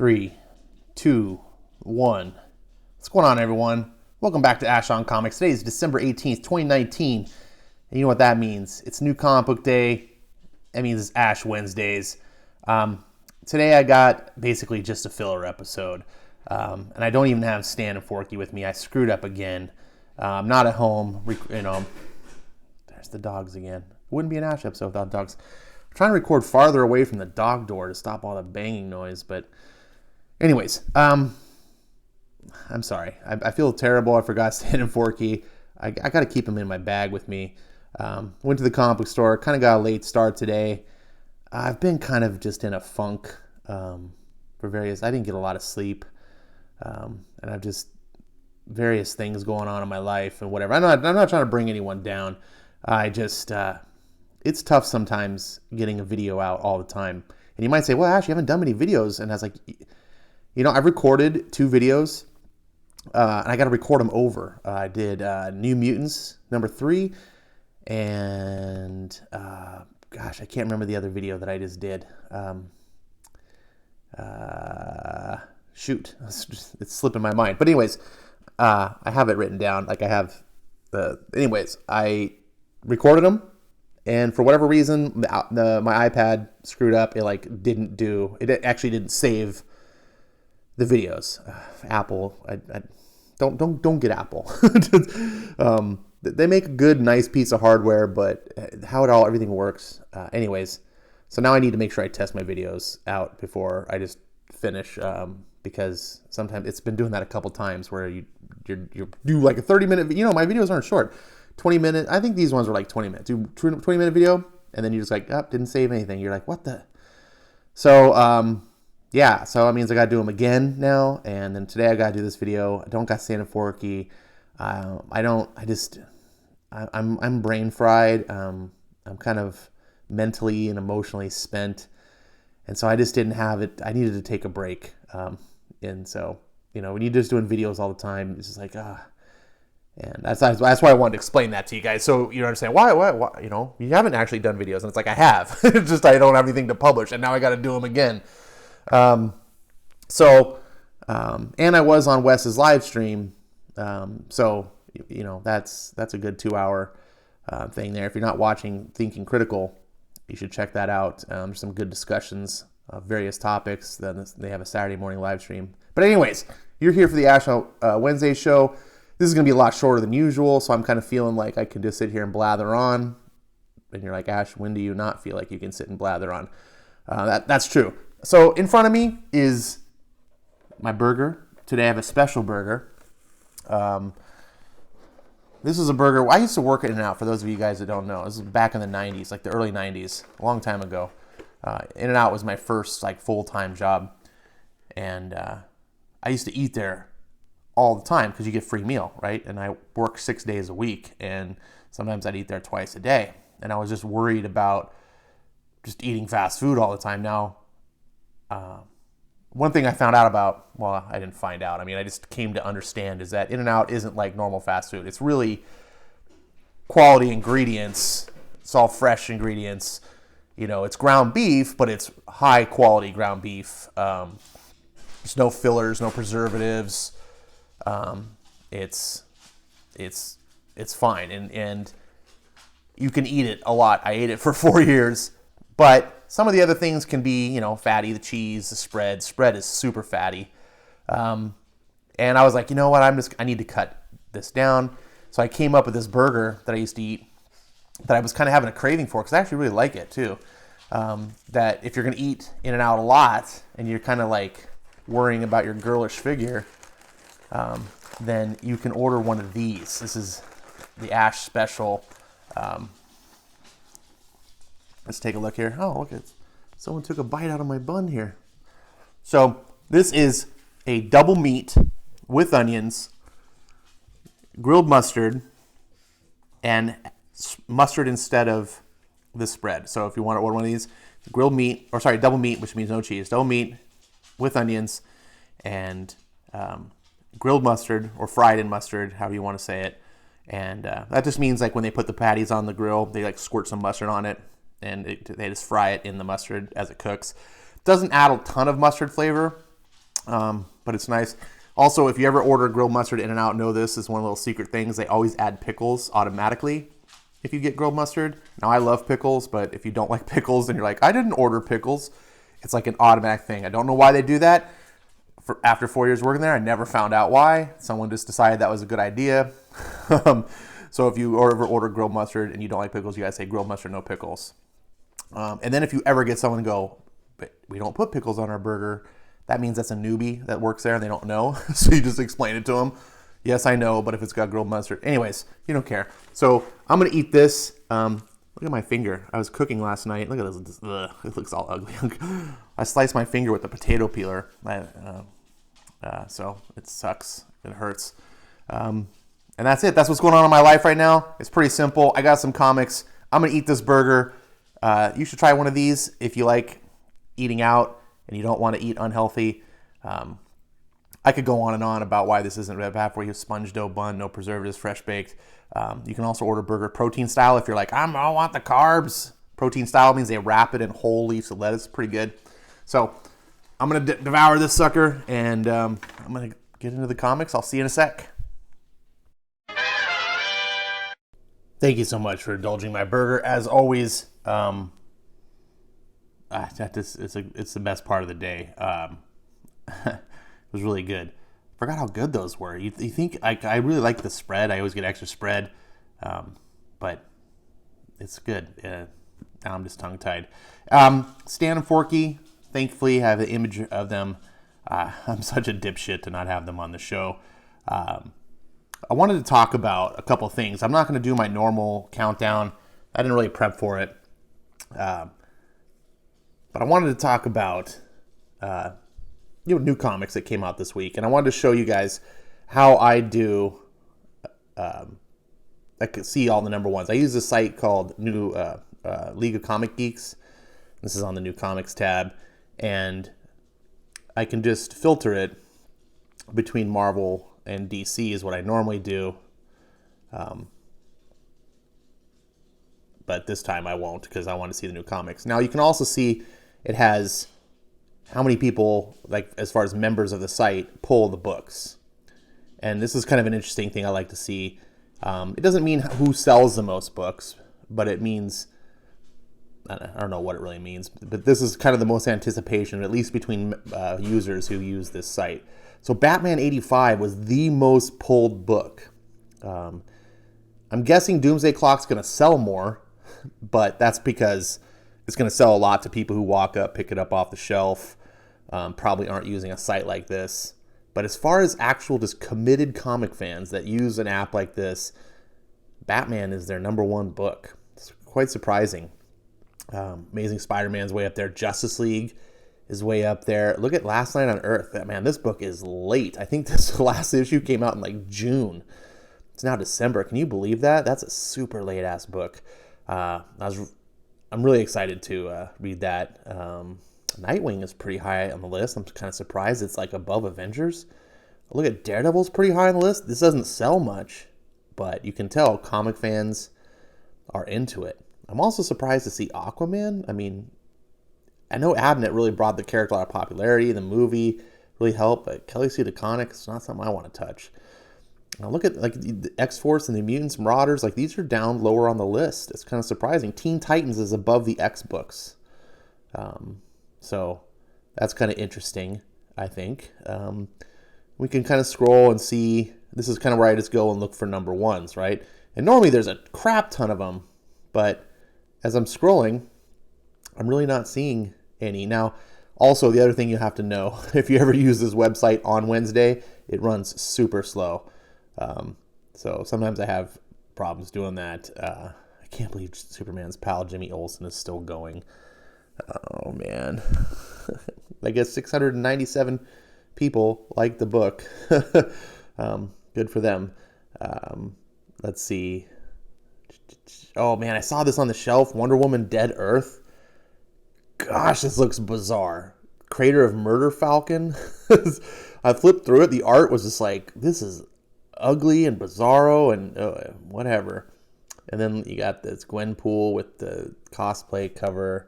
Three, two, one. What's going on, everyone? Welcome back to Ash on Comics. Today is December 18th, 2019. And you know what that means? It's New Comic Book Day. That means it's Ash Wednesdays. Today I got basically just a filler episode. And I don't even have Stan and Forky with me. I screwed up again. I'm not at home. There's the dogs again. It wouldn't be an Ash episode without dogs. I'm trying to record farther away from the dog door to stop all the banging noise, but anyways, I'm sorry. I feel terrible. I forgot Stan and Forky. I got to keep them in my bag with me. Went to the comic book store. Kind of got a late start today. I've been kind of just in a funk for various. I didn't get a lot of sleep, and I've just various things going on in my life and whatever. I'm not trying to bring anyone down. I just it's tough sometimes getting a video out all the time. And you might say, well, Ash, you haven't done many videos. And I was like, I've recorded 2 videos, and I got to record them over. I did New Mutants number 3, and I can't remember the other video that I just did. Shoot, it's slipping my mind. But anyways, I have it written down. Like I have anyways, I recorded them, and for whatever reason, my iPad screwed up. It actually didn't save the videos. Apple, I don't get Apple. They make a good, nice piece of hardware, but how everything works. Anyways, so now I need to make sure I test my videos out before I just finish, because sometimes it's been doing that a couple times where you do like a 30-minute. My videos aren't short. 20 minutes. I think these ones were like 20 minutes. Do 20-minute video, and then you just like, didn't save anything. You're like, what the? So, so that means I got to do them again now. And then today I got to do this video. I don't got Stan and Forky. I'm brain fried. I'm kind of mentally and emotionally spent. And so I just didn't have it. I needed to take a break. And so, when you're just doing videos all the time, it's just like, and that's why I wanted to explain that to you guys. So you understand why, you haven't actually done videos. And it's like, I have. It's just I don't have anything to publish. And now I got to do them again. And I was on Wes's live stream. So, that's a good 2-hour thing there. If you're not watching Thinking Critical, you should check that out. There's some good discussions of various topics. Then they have a Saturday morning live stream. But anyways, you're here for the Ash Wednesday show. This is going to be a lot shorter than usual, so I'm kind of feeling like I could just sit here and blather on. And you're like, Ash, when do you not feel like you can sit and blather on? That's true. So in front of me is my burger. Today I have a special burger. This is a burger. I used to work at In-N-Out, for those of you guys that don't know. This is back in the 90s, like the early 90s, a long time ago. In-N-Out was my first full-time job. And I used to eat there all the time because you get free meal, right? And I work 6 days a week, and sometimes I'd eat there twice a day. And I was just worried about just eating fast food all the time. Now, one thing I found out about, well, I didn't find out. I just came to understand is that In-N-Out isn't like normal fast food. It's really quality ingredients. It's all fresh ingredients. It's ground beef, but it's high quality ground beef. There's no fillers, no preservatives. It's fine. And you can eat it a lot. I ate it for 4 years, but some of the other things can be, fatty. The cheese, the spread. Spread is super fatty. And I was like, you know what? I need to cut this down. So I came up with this burger that I used to eat that I was kind of having a craving for because I actually really like it too. That if you're going to eat In-N-Out a lot and you're kind of like worrying about your girlish figure, then you can order one of these. This is the Ash Special. Let's take a look here. Oh, look, someone took a bite out of my bun here. So this is a double meat with onions, grilled mustard, and mustard instead of the spread. So if you want to order one of these, double meat, which means no cheese, double meat with onions and grilled mustard or fried in mustard, however you want to say it. And that just means like when they put the patties on the grill, they like squirt some mustard on it, and they just fry it in the mustard as it cooks. Doesn't add a ton of mustard flavor, but it's nice. Also, if you ever order grilled mustard In-N-Out, know this is one of the little secret things. They always add pickles automatically if you get grilled mustard. Now, I love pickles, but if you don't like pickles and you're like, I didn't order pickles, it's like an automatic thing. I don't know why they do that. After 4 years working there, I never found out why. Someone just decided that was a good idea. So if you ever order grilled mustard and you don't like pickles, you gotta say grilled mustard, no pickles. And then if you ever get someone go, but we don't put pickles on our burger, that means that's a newbie that works there and they don't know. So you just explain it to them. Yes, I know, but if it's got grilled mustard. Anyways, you don't care. So I'm going to eat this. Look at my finger. I was cooking last night. Look at this. Ugh, it looks all ugly. I sliced my finger with a potato peeler. So it sucks. It hurts. And that's it. That's what's going on in my life right now. It's pretty simple. I got some comics. I'm going to eat this burger. You should try one of these if you like eating out and you don't want to eat unhealthy. I could go on and on about why this isn't bad for you. Sponge dough bun, no preservatives, fresh baked. You can also order burger protein style if you're like, I don't want the carbs. Protein style means they wrap it in whole leaves of lettuce. Pretty good. So I'm going to devour this sucker, and I'm going to get into the comics. I'll see you in a sec. Thank you so much for indulging my burger. As always, it's the best part of the day. It was really good. Forgot how good those were. You think I really like the spread. I always get extra spread, but it's good. Now I'm just tongue-tied. Stan and Forky, thankfully, I have an image of them. I'm such a dipshit to not have them on the show. I wanted to talk about a couple things. I'm not going to do my normal countdown. I didn't really prep for it. But I wanted to talk about new comics that came out this week. And I wanted to show you guys how I do. I could see all the number ones. I use a site called League of Comic Geeks. This is on the new comics tab. And I can just filter it between Marvel and DC is what I normally do. But this time I won't because I want to see the new comics. Now you can also see it has how many people, like as far as members of the site, pull the books. And this is kind of an interesting thing I like to see. It doesn't mean who sells the most books, but it means, I don't know what it really means, but this is kind of the most anticipation, at least between users who use this site. So Batman 85 was the most pulled book. I'm guessing Doomsday Clock's going to sell more, but that's because it's going to sell a lot to people who walk up, pick it up off the shelf, probably aren't using a site like this. But as far as actual just committed comic fans that use an app like this, Batman is their number one book. It's quite surprising. Amazing Spider-Man's way up there. Justice League is way up there. Look at Last Night on Earth. Man, this book is late. I think this last issue came out in like June. It's now December. Can you believe that? That's a super late-ass book. I'm really excited to read that. Nightwing is pretty high on the list. I'm kind of surprised it's like above Avengers. Look at Daredevil's pretty high on the list. This doesn't sell much, but you can tell comic fans are into it. I'm also surprised to see Aquaman. I mean, I know Abnett really brought the character a lot of popularity. The movie really helped, but Kelly Sue DeConnick is not something I want to touch. Now look at like the X-Force and the Mutants, Marauders. Like these are down lower on the list. It's kind of surprising. Teen Titans is above the X books. So that's kind of interesting, I think. We can kind of scroll and see. This is kind of where I just go and look for number ones, right? And normally there's a crap ton of them, but as I'm scrolling, I'm really not seeing any. Now, also the other thing you have to know, if you ever use this website on Wednesday, it runs super slow. So sometimes I have problems doing that. I can't believe Superman's pal Jimmy Olsen is still going. Oh, man. I guess 697 people like the book. Good for them. Let's see. Oh, man, I saw this on the shelf. Wonder Woman Dead Earth. Gosh, this looks bizarre. Creator of Murder Falcon. I flipped through it. The art was just like, this is ugly and bizarro and whatever. And then you got this Gwenpool with the cosplay cover.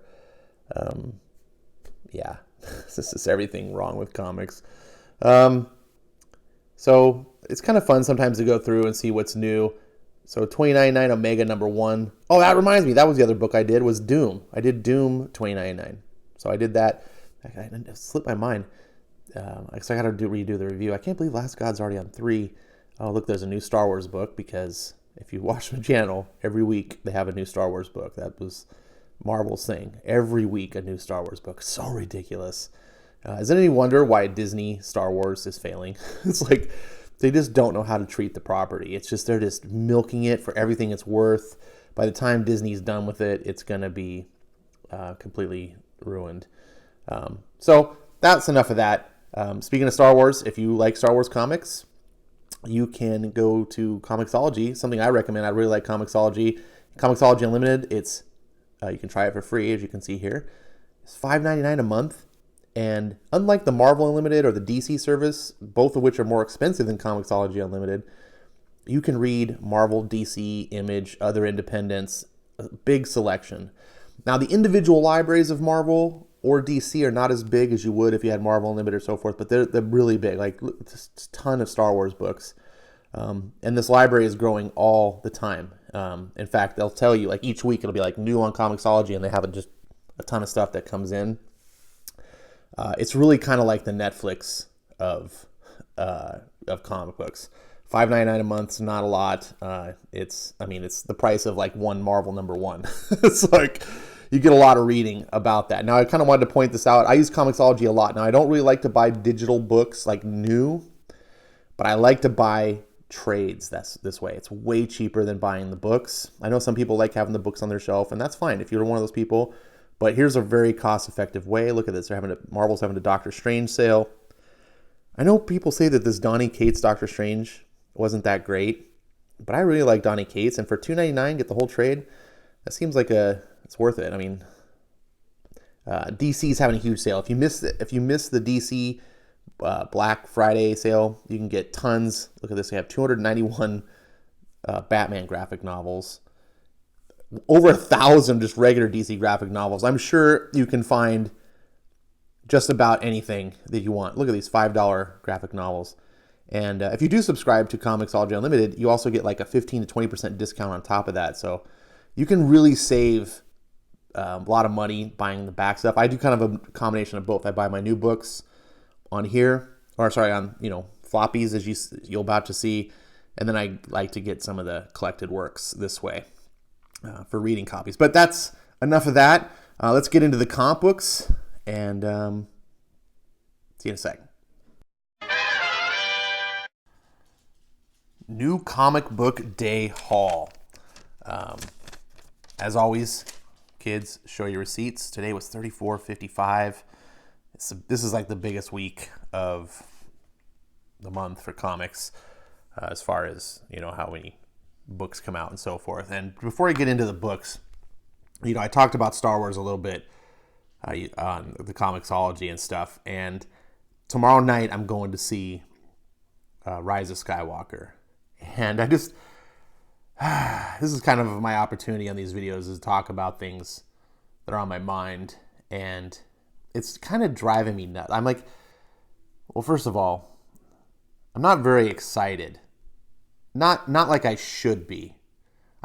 Yeah, This is everything wrong with comics. Um, so it's kind of fun sometimes to go through and see what's new. So 2099 Omega #1. Oh, that reminds me. That was the other book I did, was Doom. I did Doom 2099. So I did that. It slipped my mind. I got to redo the review. I can't believe Last God's already on 3. Oh, look, there's a new Star Wars book, because if you watch my channel, every week they have a new Star Wars book. That was Marvel's thing. Every week a new Star Wars book. So ridiculous. Is it any wonder why Disney Star Wars is failing? It's like they just don't know how to treat the property. It's just they're just milking it for everything it's worth. By the time Disney's done with it, it's going to be completely ruined. So that's enough of that. Speaking of Star Wars, if you like Star Wars comics, you can go to Comixology, something I recommend. I really like Comixology. Comixology Unlimited, it's you can try it for free, as you can see here. It's $5.99 a month. And unlike the Marvel Unlimited or the DC service, both of which are more expensive than Comixology Unlimited, you can read Marvel, DC, Image, other independents, a big selection. Now, the individual libraries of Marvel or DC are not as big as you would if you had Marvel Unlimited or so forth, but they're really big. Like, it's a ton of Star Wars books. And this library is growing all the time. In fact, they'll tell you, like, each week it'll be like new on Comixology, and they have just a ton of stuff that comes in. It's really kind of like the Netflix of comic books. $5.99 a month is not a lot. It's the price of like one Marvel #1. It's like you get a lot of reading about that. Now, I kind of wanted to point this out. I use Comixology a lot. Now, I don't really like to buy digital books like new, but I like to buy trades this way. It's way cheaper than buying the books. I know some people like having the books on their shelf, and that's fine if you're one of those people. But here's a very cost-effective way. Look at this. Marvel's having a Doctor Strange sale. I know people say that this Donny Cates Doctor Strange wasn't that great, but I really like Donny Cates. And for $2.99, get the whole trade. That seems like it's worth it. I mean, DC's having a huge sale. If you miss the DC Black Friday sale, you can get tons. Look at this. They have 291 Batman graphic novels. Over 1,000 just regular DC graphic novels. I'm sure you can find just about anything that you want. Look at these $5 graphic novels. And if you do subscribe to Comixology Unlimited, you also get like a 15 to 20% discount on top of that. So you can really save a lot of money buying the back stuff. I do kind of a combination of both. I buy my new books on here, on floppies, as you're about to see. And then I like to get some of the collected works this way. For reading copies. But that's enough of that. Let's get into the comic books, and see you in a second. New Comic Book Day Haul. As always, kids, show your receipts. Today was $34.55. This is like the biggest week of the month for comics, as far as how many books come out and so forth. And before I get into the books, I talked about Star Wars a little bit on the Comixology and stuff. And tomorrow night I'm going to see Rise of Skywalker. And I just this is kind of my opportunity on these videos, is to talk about things that are on my mind, and it's kind of driving me nuts. I'm like, well, first of all, I'm not very excited. Not like I should be.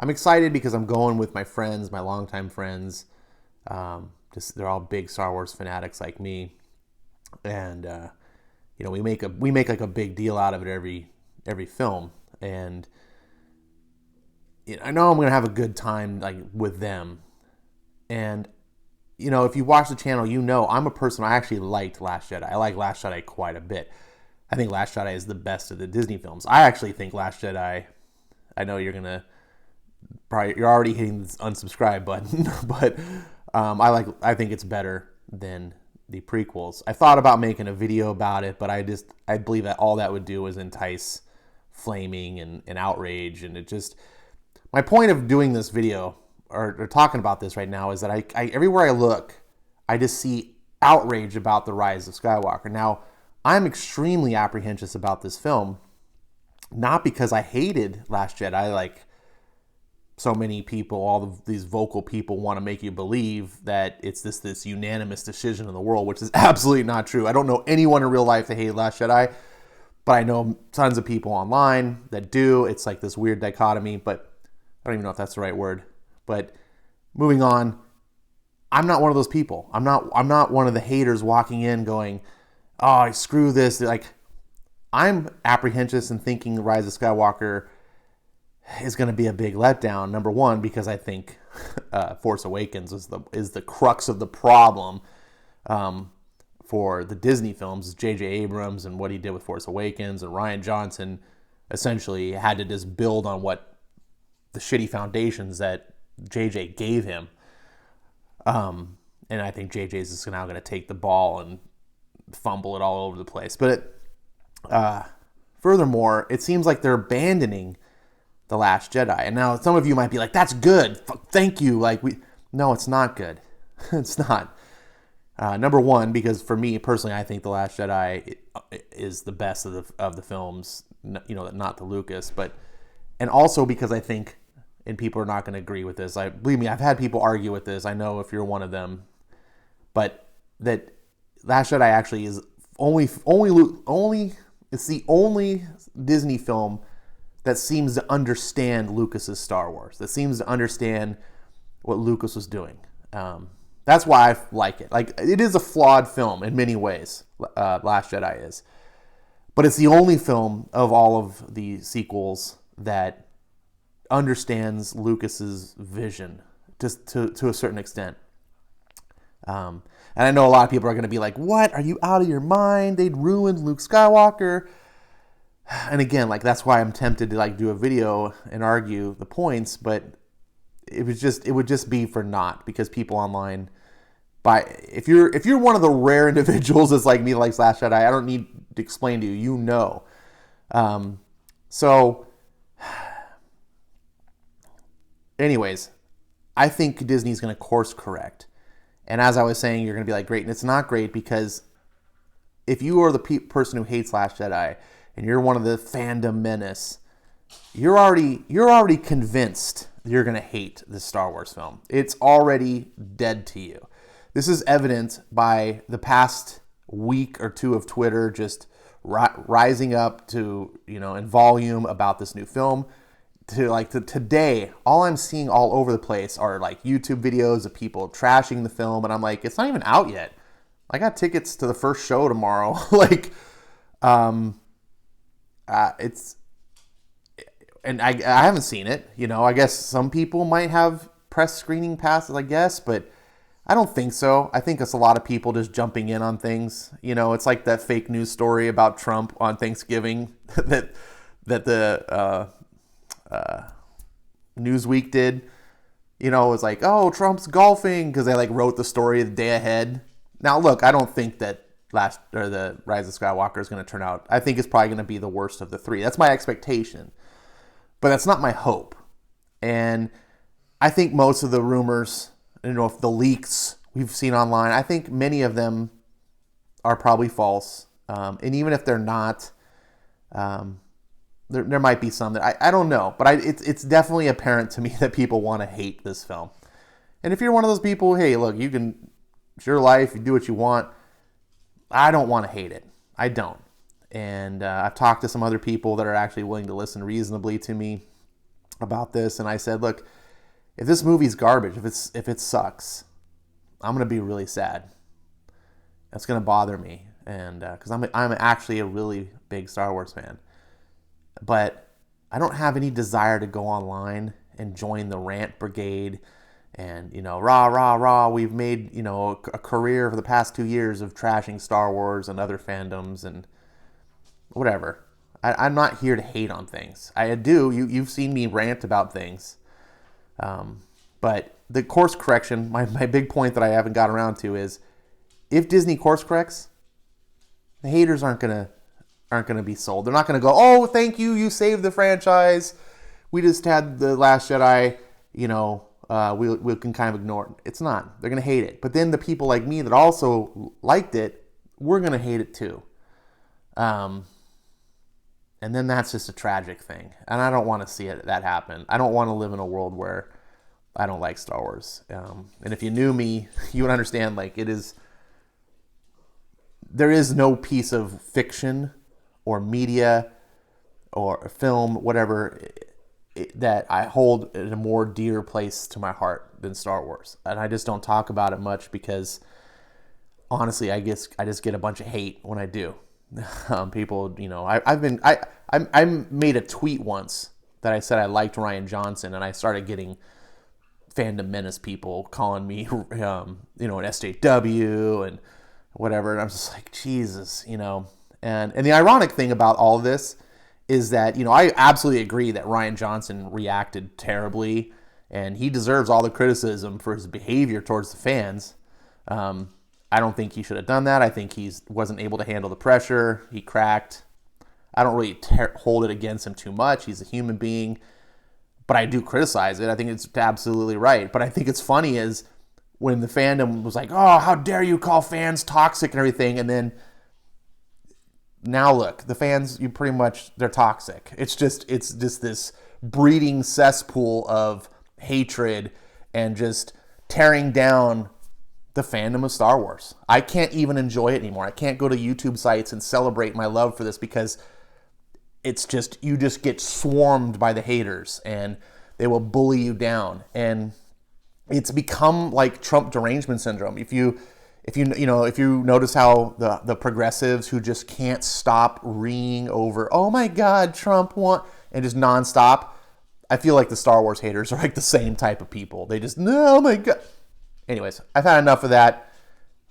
I'm excited because I'm going with my friends, my longtime friends. They're all big Star Wars fanatics like me, and we make like a big deal out of it every film. And I know I'm gonna have a good time like with them. And if you watch the channel, I'm a person. I actually liked Last Jedi. I like Last Jedi quite a bit. I think Last Jedi is the best of the Disney films. I actually think Last Jedi, I know you're already hitting the unsubscribe button, but I think it's better than the prequels. I thought about making a video about it, but I believe that all that would do is entice flaming and outrage, and my point of doing this video or talking about this right now is that I everywhere I look, I just see outrage about the Rise of Skywalker. Now, I'm extremely apprehensive about this film, not because I hated Last Jedi. so many people, all of these vocal people, want to make you believe that it's this unanimous decision in the world, which is absolutely not true. I don't know anyone in real life that hated Last Jedi, but I know tons of people online that do. It's like this weird dichotomy, but I don't even know if that's the right word. But moving on, I'm not one of those people. I'm not one of the haters walking in going, "Oh, screw this." Like, I'm apprehensive and thinking Rise of Skywalker is going to be a big letdown. Number one, because I think Force Awakens is the crux of the problem for the Disney films. J.J. Abrams and what he did with Force Awakens, and Rian Johnson essentially had to just build on what the shitty foundations that J.J. gave him. And I think J.J. is just now going to take the ball and fumble it all over the place. But furthermore, it seems like they're abandoning The Last Jedi. And now some of you might be like, that's good. Thank you. No, it's not good. It's not. Number one, because for me personally, I think The Last Jedi is the best of the films, not the Lucas, and also because I think, and people are not going to agree with this. Believe me, I've had people argue with this. I know if you're one of them, but that Last Jedi actually is it's the only Disney film that seems to understand Lucas's Star Wars, that seems to understand what Lucas was doing. That's why I like it. Like, it is a flawed film in many ways, Last Jedi is. But it's the only film of all of the sequels that understands Lucas's vision just to a certain extent. And I know a lot of people are going to be like, what? Are you out of your mind? They'd ruined Luke Skywalker. And again, that's why I'm tempted to do a video and argue the points, but it would just be for naught, because people online, if you're one of the rare individuals that's like me that likes Last Jedi, I don't need to explain to you, So anyways, I think Disney's going to course correct. And as I was saying, you're going to be like, great. And it's not great, because if you are the person who hates Last Jedi and you're one of the fandom menace, you're already convinced you're going to hate this Star Wars film. It's already dead to you. This is evident by the past week or two of Twitter just rising up to, in volume about this new film. To today, all I'm seeing all over the place are YouTube videos of people trashing the film, and I'm like, it's not even out yet. I got tickets to the first show tomorrow. And I haven't seen it. I guess some people might have press screening passes, but I don't think so. I think it's a lot of people just jumping in on things. It's like that fake news story about Trump on Thanksgiving that the Newsweek did. It was like, oh, Trump's golfing, because they wrote the story the day ahead. Now, look, I don't think that the Rise of Skywalker is going to turn out. I think it's probably going to be the worst of the three. That's my expectation, but that's not my hope. And I think most of the rumors, if the leaks we've seen online, I think many of them are probably false. And even if they're not, there might be some that I don't know, but it's definitely apparent to me that people want to hate this film. And if you're one of those people, hey, look, it's your life, you do what you want. I don't want to hate it. I don't. And I've talked to some other people that are actually willing to listen reasonably to me about this, and I said, look, if this movie's garbage, if it sucks, I'm gonna be really sad. That's gonna bother me, and because I'm actually a really big Star Wars fan. But I don't have any desire to go online and join the rant brigade and, rah, rah, rah, we've made, a career for the past 2 years of trashing Star Wars and other fandoms and whatever. I'm not here to hate on things. I do. You've seen me rant about things. But the course correction, my big point that I haven't got around to is, if Disney course corrects, the haters aren't gonna be sold. They're not gonna go, oh, thank you, you saved the franchise. We just had The Last Jedi, we can kind of ignore it. It's not. They're gonna hate it. But then the people like me that also liked it, we're gonna hate it too. And then that's just a tragic thing. And I don't want to see that happen. I don't want to live in a world where I don't like Star Wars. And if you knew me, you would understand, like, there is no piece of fiction or media or film, whatever, that I hold in a more dear place to my heart than Star Wars. And I just don't talk about it much because, honestly, I just get a bunch of hate when I do. People, I made a tweet once that I said I liked Rian Johnson, and I started getting fandom menace people calling me, an SJW and whatever. And I'm just like, Jesus, And the ironic thing about all of this is that, I absolutely agree that Rian Johnson reacted terribly, and he deserves all the criticism for his behavior towards the fans. I don't think he should have done that. I think he wasn't able to handle the pressure. He cracked. I don't really hold it against him too much. He's a human being. But I do criticize it. I think it's absolutely right. But I think it's funny is when the fandom was like, oh, how dare you call fans toxic and everything. And then now look, the fans, they're toxic. It's just this breeding cesspool of hatred and just tearing down the fandom of Star Wars. I can't even enjoy it anymore. I can't go to YouTube sites and celebrate my love for this because it's just, you just get swarmed by the haters and they will bully you down. And it's become like Trump derangement syndrome. If you notice how the progressives who just can't stop ringing over, oh my God, Trump won, and just nonstop, I feel like the Star Wars haters are like the same type of people. They just, no, oh my God. Anyways, I've had enough of that.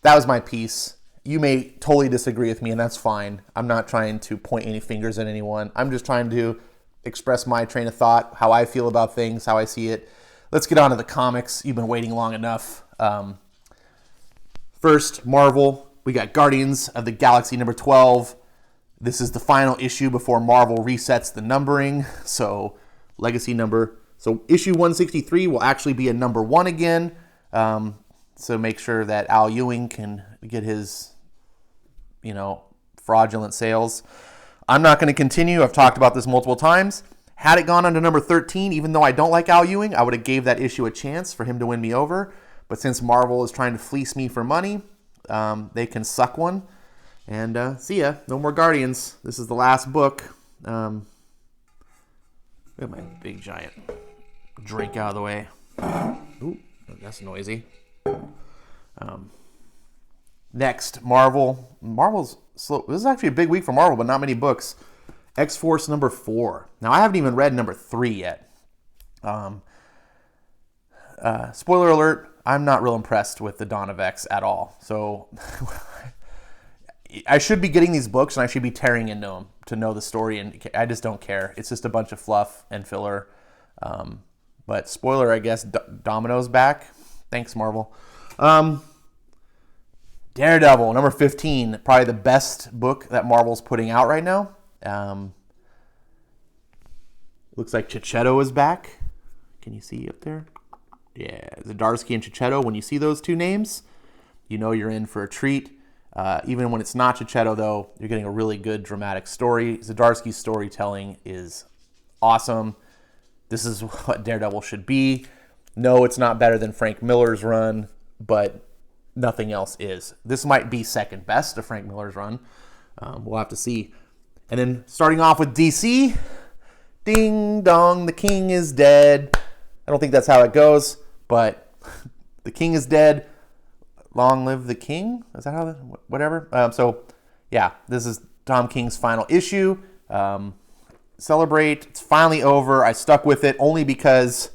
That was my piece. You may totally disagree with me, and that's fine. I'm not trying to point any fingers at anyone. I'm just trying to express my train of thought, how I feel about things, how I see it. Let's get on to the comics. You've been waiting long enough. First, Marvel. We got Guardians of the Galaxy number 12. This is the final issue before Marvel resets the numbering. So, legacy number. So, issue 163 will actually be a number 1 again. So make sure that Al Ewing can get his, fraudulent sales. I'm not going to continue. I've talked about this multiple times. Had it gone on to number 13, even though I don't like Al Ewing, I would have gave that issue a chance for him to win me over. But since Marvel is trying to fleece me for money, they can suck one. And see ya. No more Guardians. This is the last book. Get my big giant drink out of the way. Ooh, that's noisy. Next, Marvel. Marvel's slow. This is actually a big week for Marvel, but not many books. X-Force number 4. Now, I haven't even read number 3 yet. Spoiler alert, I'm not real impressed with the Dawn of X at all. So, I should be getting these books, and I should be tearing into them to know the story, and I just don't care. It's just a bunch of fluff and filler. But spoiler, I guess, Domino's back. Thanks, Marvel. Daredevil, number 15. Probably the best book that Marvel's putting out right now. Looks like Chichetto is back. Can you see up there? Yeah, Zdarsky and Chichetto. When you see those two names, you know you're in for a treat. Even when it's not Chichetto, though, you're getting a really good dramatic story. Zdarsky's storytelling is awesome. This is what Daredevil should be. No, it's not better than Frank Miller's run, but nothing else is. This might be second best to Frank Miller's run. We'll have to see. And then starting off with DC, ding dong, the king is dead. I don't think that's how it goes, but the king is dead. Long live the king? Is that how? Whatever. So, yeah, this is Tom King's final issue. Celebrate. It's finally over. I stuck with it only because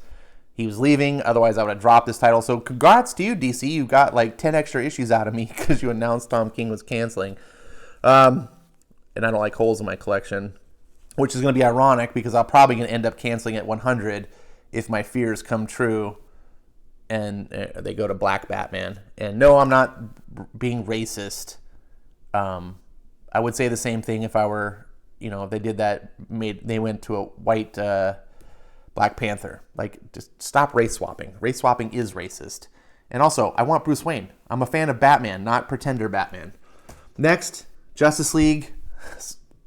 he was leaving. Otherwise, I would have dropped this title. So, congrats to you, DC. You got like 10 extra issues out of me because you announced Tom King was canceling. And I don't like holes in my collection, which is going to be ironic because I'm probably going to end up canceling at 100 if my fears come true and they go to Black Batman. And no, I'm not being racist. I would say the same thing if I were, if they did that, they went to a white Black Panther. Like, just stop race swapping. Race swapping is racist. And also, I want Bruce Wayne. I'm a fan of Batman, not pretender Batman. Next, Justice League.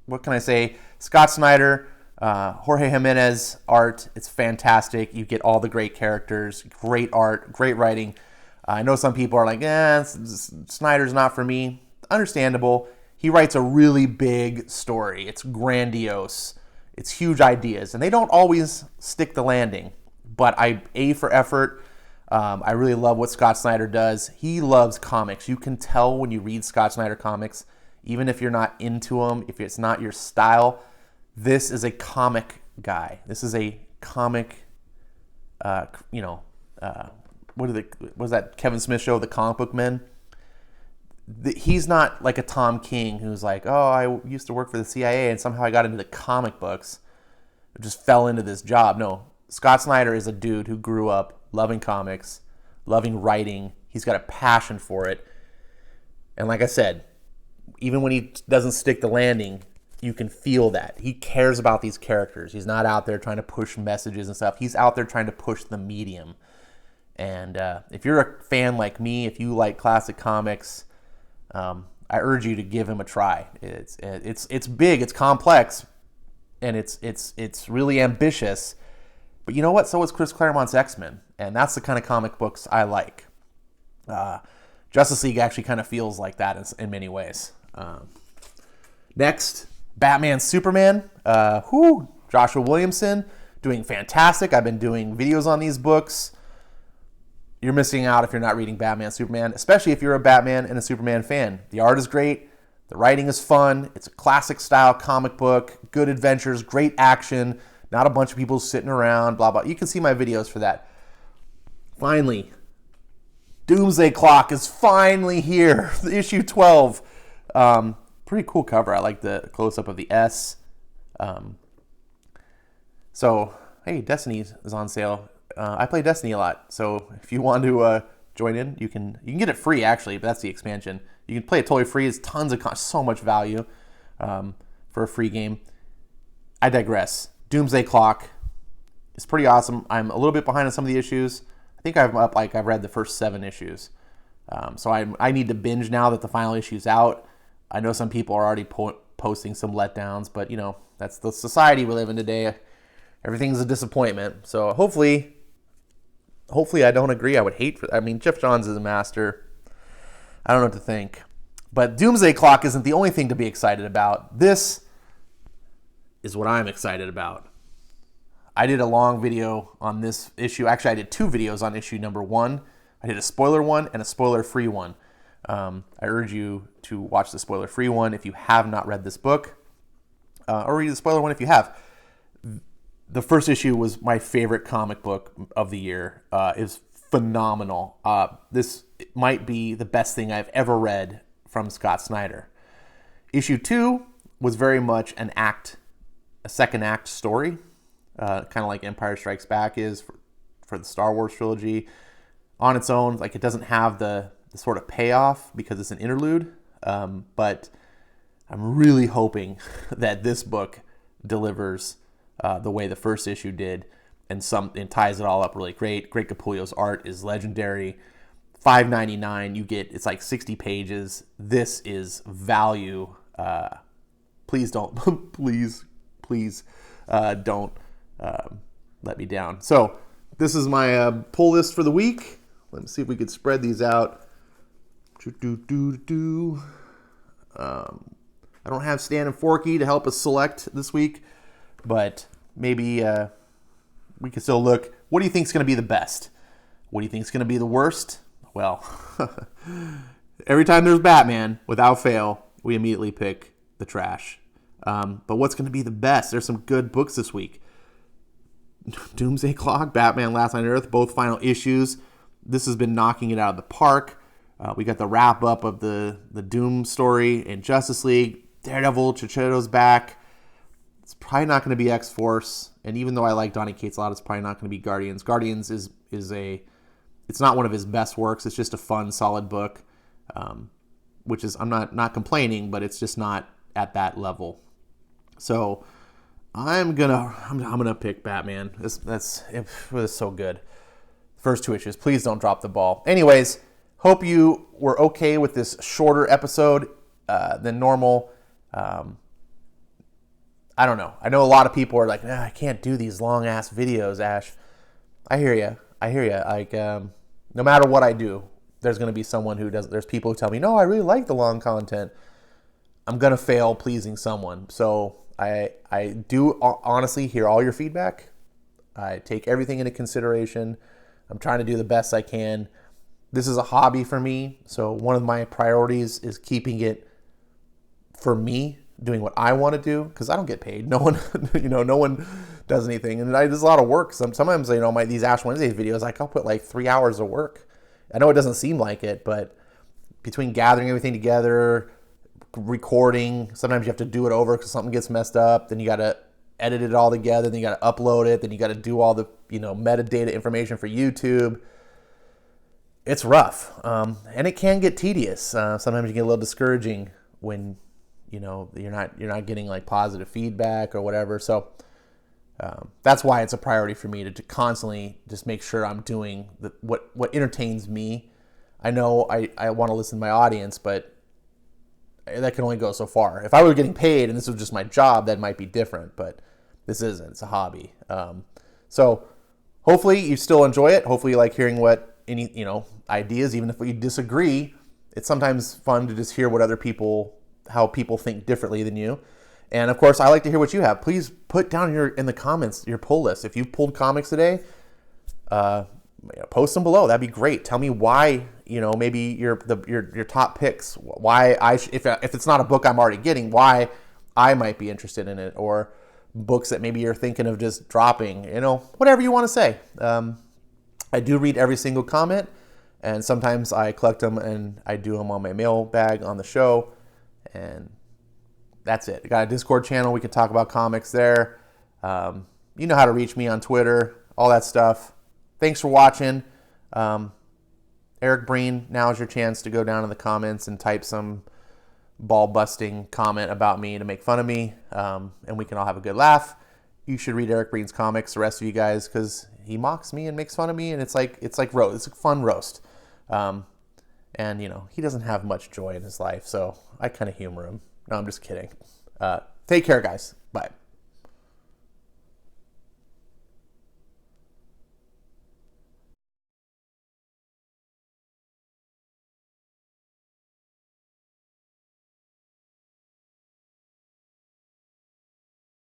what can I say? Scott Snyder, Jorge Jimenez art. It's fantastic. You get all the great characters, great art, great writing. I know some people are like, Snyder's not for me. Understandable. He writes a really big story. It's grandiose. It's huge ideas, and they don't always stick the landing. But A for effort. I really love what Scott Snyder does. He loves comics. You can tell when you read Scott Snyder comics, even if you're not into them, if it's not your style, this is a comic guy. This is a comic, what was that Kevin Smith show, The Comic Book Men? He's not like a Tom King who's like, oh, I used to work for the CIA and somehow I got into the comic books. I just fell into this job. No, Scott Snyder is a dude who grew up loving comics, loving writing. He's got a passion for it. And like I said, even when he doesn't stick the landing, you can feel that. He cares about these characters. He's not out there trying to push messages and stuff. He's out there trying to push the medium. And if you're a fan like me, if you like classic comics, I urge you to give him a try. It's big, it's complex, and it's really ambitious. But you know what? So is Chris Claremont's X-Men, and that's the kind of comic books I like. Justice League actually kind of feels like that in many ways. Next, Batman Superman. Joshua Williamson doing fantastic. I've been doing videos on these books. You're missing out if you're not reading Batman Superman, especially if you're a Batman and a Superman fan. The art is great. The writing is fun. It's a classic style comic book. Good adventures, great action. Not a bunch of people sitting around, blah, blah. You can see my videos for that. Finally, Doomsday Clock is finally here. Issue 12. Pretty cool cover. I like the close-up of the S. So, hey, Destiny is on sale. I play Destiny a lot, so if you want to join in, you can get it free, actually, but that's the expansion. You can play it totally free. It's tons of so much value for a free game. I digress. Doomsday Clock is pretty awesome. I'm a little bit behind on some of the issues. I think I've read the first 7 issues. So I need to binge now that the final issue's out. I know some people are already posting some letdowns, but that's the society we live in today. Everything's a disappointment. So hopefully I don't agree. I would hate Jeff Johns is a master. I don't know what to think. But Doomsday Clock isn't the only thing to be excited about. This is what I'm excited about. I did a long video on this issue. Actually, I did 2 videos on issue number 1. I did a spoiler one and a spoiler-free one. I urge you to watch the spoiler-free one if you have not read this book, or read the spoiler one if you have. The first issue was my favorite comic book of the year. It was phenomenal. This might be the best thing I've ever read from Scott Snyder. Issue 2 was very much a second act story, kind of like Empire Strikes Back is for the Star Wars trilogy. On its own, it doesn't have the sort of payoff because it's an interlude, but I'm really hoping that this book delivers the way the first issue did, and ties it all up really great. Greg Capullo's art is legendary. $5.99, it's like 60 pages. This is value. Please don't, please don't let me down. So this is my pull list for the week. Let me see if we could spread these out. I don't have Stan and Forky to help us select this week, but maybe we can still look. What do you think is going to be the best? What do you think is going to be the worst? Well, every time there's Batman, without fail, we immediately pick the trash. But what's going to be the best? There's some good books this week. Doomsday Clock, Batman Last Night on Earth, both final issues. This has been knocking it out of the park. We got the wrap-up of the Doom story in Justice League. Daredevil, Chicharito's back. It's probably not going to be X-Force. And even though I like Donny Cates a lot, it's probably not going to be Guardians. Guardians is it's not one of his best works. It's just a fun, solid book, which is, I'm not complaining, but it's just not at that level. So I'm gonna pick Batman. It was so good. First 2 issues. Please don't drop the ball. Anyways, hope you were okay with this shorter episode than normal. I don't know. I know a lot of people are like, I can't do these long ass videos, Ash. I hear you. Like, no matter what I do, there's going to be someone who does. There's people who tell me, no, I really like the long content. I'm going to fail pleasing someone. So I do honestly hear all your feedback. I take everything into consideration. I'm trying to do the best I can. This is a hobby for me. So one of my priorities is keeping it for me, doing what I want to do, because I don't get paid. No one, no one does anything. And there's a lot of work. Sometimes, these Ash Wednesdays videos, I'll put like 3 hours of work. I know it doesn't seem like it, but between gathering everything together, recording, sometimes you have to do it over because something gets messed up. Then you got to edit it all together. Then you got to upload it. Then you got to do all the, metadata information for YouTube. It's rough. And it can get tedious. Sometimes you get a little discouraging when, you're not getting like positive feedback or whatever. So that's why it's a priority for me to constantly just make sure I'm doing what entertains me. I know I want to listen to my audience, but that can only go so far. If I were getting paid and this was just my job, that might be different, but this isn't. It's a hobby. So hopefully you still enjoy it. Hopefully you like hearing what any, ideas, even if we disagree. It's sometimes fun to just hear what how people think differently than you. And of course, I like to hear what you have. Please put down in the comments your pull list. If you've pulled comics today, post them below. That'd be great. Tell me why, maybe your top picks. Why if it's not a book I'm already getting, why I might be interested in it, or books that maybe you're thinking of just dropping. Whatever you want to say. I do read every single comment, and sometimes I collect them and I do them on my mailbag on the show, and that's it. I got a Discord channel. We can talk about comics there. You know how to reach me on Twitter, all that stuff. Thanks for watching. Eric Breen, now is your chance to go down in the comments and type some ball-busting comment about me to make fun of me, and we can all have a good laugh. You should read Eric Breen's comics, the rest of you guys, because he mocks me and makes fun of me, and it's like roast. It's a fun roast. And, he doesn't have much joy in his life, so I kind of humor him. No, I'm just kidding. Take care, guys. Bye.